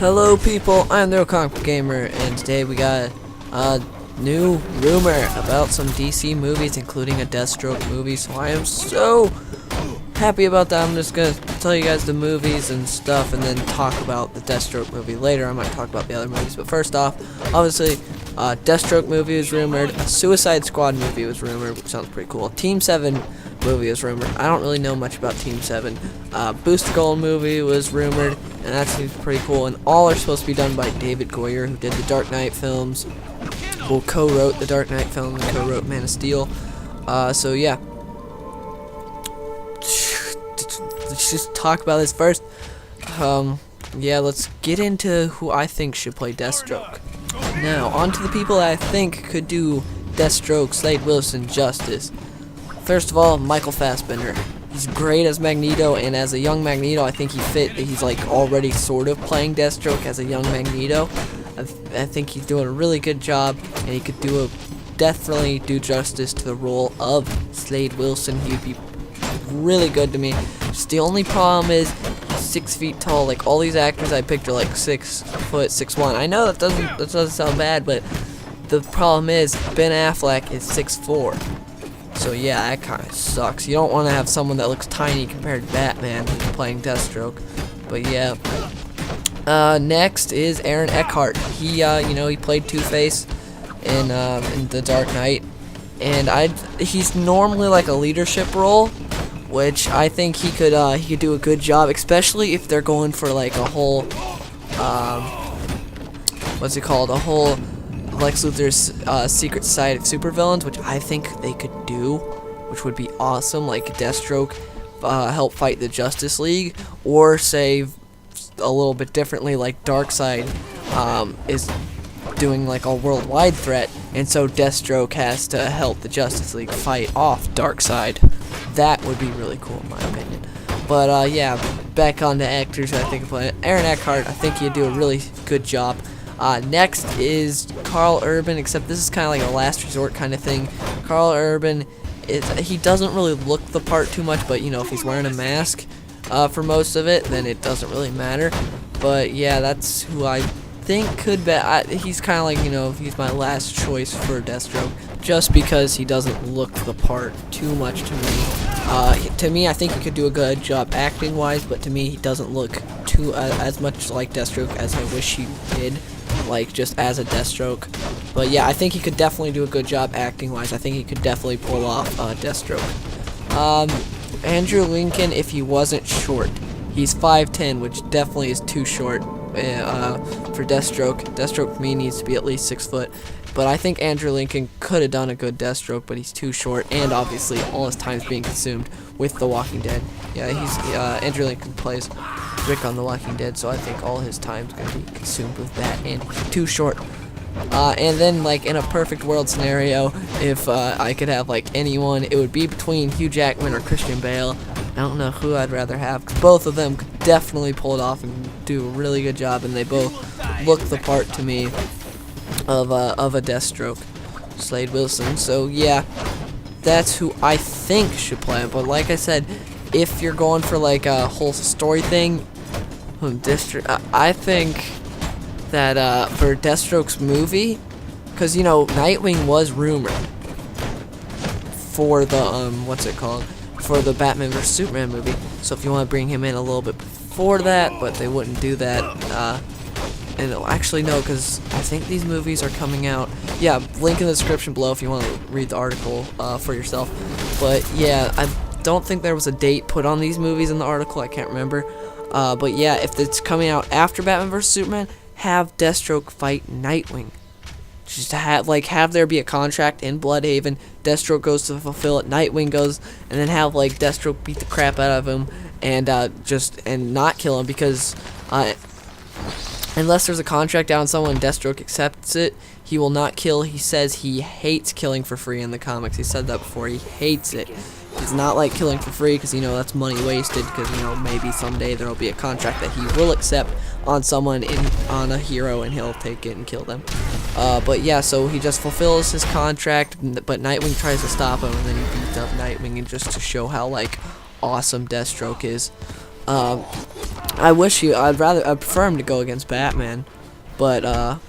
Hello people, I'm the Comic Book Gamer, and today we got a new rumor about some DC movies, including a Deathstroke movie, so I am so happy about that. I'm just gonna tell you guys the movies and stuff, and then talk about the Deathstroke movie later. I might talk about the other movies, but first off, obviously, Deathstroke movie was rumored, a Suicide Squad movie was rumored, which sounds pretty cool. Team 7 movie was rumored. I don't really know much about Team 7. Booster Gold movie was rumored, and that seems pretty cool, and all are supposed to be done by David Goyer, who did the Dark Knight films, who co-wrote the Dark Knight film and co-wrote Man of Steel. So yeah, let's just talk about this first. Yeah, let's get into who I think should play Deathstroke. Now, on to the people that I think could do Deathstroke, Slade Wilson justice. First of all, Michael Fassbender. He's great as Magneto, and as a young Magneto, I think he's like already sort of playing Deathstroke as a young Magneto. I think he's doing a really good job, and he could definitely do justice to the role of Slade Wilson. He'd be really good to me. Just the only problem is he's 6 feet tall. Like all these actors I picked are like 6 foot, 6'1". I know that doesn't sound bad, but the problem is Ben Affleck is 6'4". So yeah, that kind of sucks. You don't want to have someone that looks tiny compared to Batman playing Deathstroke. But yeah. Next is Aaron Eckhart. He played Two-Face in The Dark Knight, and he's normally like a leadership role, which I think he could do a good job, especially if they're going for like a whole what's it called? A whole Lex Luthor's Secret Society of Supervillains, which I think they could do, which would be awesome. Like Deathstroke help fight the Justice League, or say a little bit differently, like Darkseid is doing like a worldwide threat, and so Deathstroke has to help the Justice League fight off Darkseid. That would be really cool in my opinion. But yeah, back on the actors I think play Aaron Eckhart. I think he'd do a really good job. Next is Carl Urban, except this is kind of like a last resort kind of thing. Carl Urban, he doesn't really look the part too much, but if he's wearing a mask for most of it, then it doesn't really matter. But yeah, that's who I think could be. He's kind of like, he's my last choice for Deathstroke, just because he doesn't look the part too much to me. To me, I think he could do a good job acting-wise, but to me, he doesn't look as much like Deathstroke as I wish he did, like just as a Deathstroke. But yeah, I think he could definitely do a good job acting-wise. I think he could definitely pull off Deathstroke. Andrew Lincoln, if he wasn't short. He's 5'10", which definitely is too short for Deathstroke. Deathstroke for me needs to be at least 6 foot. But I think Andrew Lincoln could have done a good Deathstroke, but he's too short, and obviously all his time's being consumed with The Walking Dead. Yeah, Andrew Lincoln plays Rick on The Walking Dead, so I think all his time's gonna be consumed with that, and he's too short. And then, like, in a perfect world scenario, if I could have, like, anyone, it would be between Hugh Jackman or Christian Bale. I don't know who I'd rather have, 'cause both of them could definitely pull it off and do a really good job, and they both look the part to me of a Deathstroke, Slade Wilson. So yeah, that's who I think should play it. But like I said, if you're going for like a whole story thing, I think that for Deathstroke's movie, because Nightwing was rumored for the for the Batman vs Superman movie. So if you want to bring him in a little bit before that, but they wouldn't do that. And actually no, because I think these movies are coming out. Yeah, link in the description below if you want to read the article for yourself. But yeah, I don't think there was a date put on these movies in the article. I can't remember. But yeah, if it's coming out after Batman vs Superman, have Deathstroke fight Nightwing. Just to have there be a contract in Bloodhaven. Deathstroke goes to fulfill it. Nightwing goes, and then have like Deathstroke beat the crap out of him and not kill him, because unless there's a contract down someone, Deathstroke accepts it, he will not kill. He says he hates killing for free in the comics. He said that before. He hates it. He's not like killing for free, because that's money wasted, because maybe someday there'll be a contract that he will accept on someone, on a hero, and he'll take it and kill them. But yeah, so he just fulfills his contract, but Nightwing tries to stop him, and then he beats up Nightwing, and just to show how like awesome Deathstroke is. I'd prefer him to go against Batman, but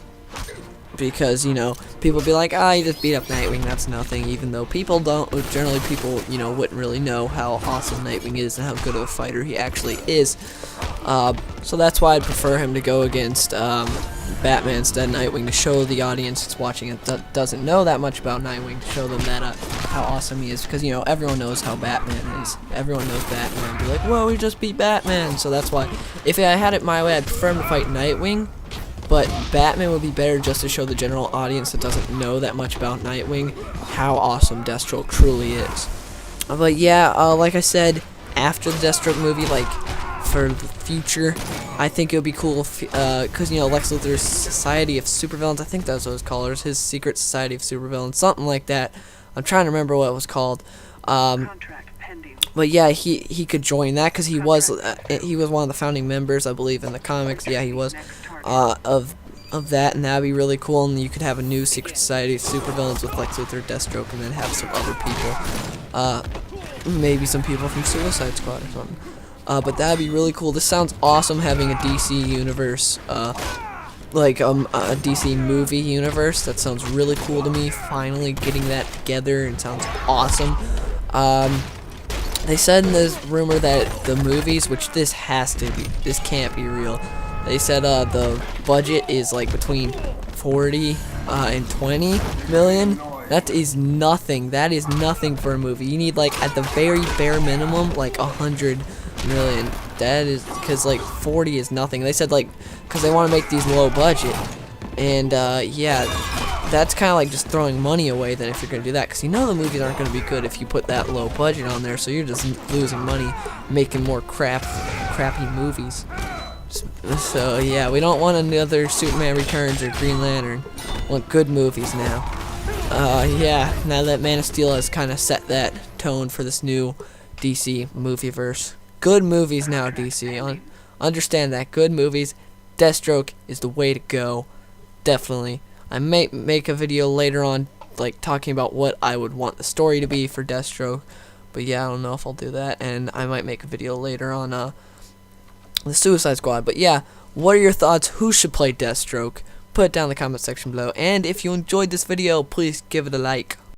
because, you know, people be like, ah, you just beat up Nightwing, that's nothing, even though people you know, wouldn't really know how awesome Nightwing is and how good of a fighter he actually is. So that's why I'd prefer him to go against Batman instead of Nightwing, to show the audience that's watching it that doesn't know that much about Nightwing, to show them that how awesome he is, because, you know, everyone knows how Batman is. Everyone knows Batman. Be like, whoa, we just beat Batman. So that's why, if I had it my way, I'd prefer him to fight Nightwing. But Batman would be better just to show the general audience that doesn't know that much about Nightwing how awesome Deathstroke truly is. But yeah, like I said, after the Deathstroke movie, like, for the future, I think it would be cool if, because, you know, Lex Luthor's Society of Supervillains, I think that's what it's called, or his Secret Society of Supervillains, something like that. I'm trying to remember what it was called. But yeah, he could join that, because he was one of the founding members, I believe, in the comics. Yeah, he was, of that, and that'd be really cool. And you could have a new Secret Society of Supervillains with Lex Luthor, Deathstroke, and then have some other people, maybe some people from Suicide Squad or something. But that'd be really cool. This sounds awesome, having a DC universe, like a DC movie universe. That sounds really cool to me. Finally getting that together, and sounds awesome. They said in this rumor that the movies, which this can't be real. They said the budget is like between 40 and 20 million. That is nothing. That is nothing for a movie. You need, like, at the very bare minimum, like 100 million. That is, because like 40 is nothing. They said, like, because they want to make these low budget, and yeah, that's kind of like just throwing money away then if you're gonna do that, because you know the movies aren't gonna be good if you put that low budget on there. So you're just losing money making more crappy movies. So yeah, we don't want another Superman Returns or Green Lantern. We want good movies now. Yeah, now that Man of Steel has kind of set that tone for this new DC movieverse. Good movies now, DC. Understand that. Good movies. Deathstroke is the way to go. Definitely. I may make a video later on, like, talking about what I would want the story to be for Deathstroke. But yeah, I don't know if I'll do that. And I might make a video later on the Suicide Squad. But yeah, what are your thoughts? Who should play Deathstroke? Put it down in the comment section below. And if you enjoyed this video, please give it a like.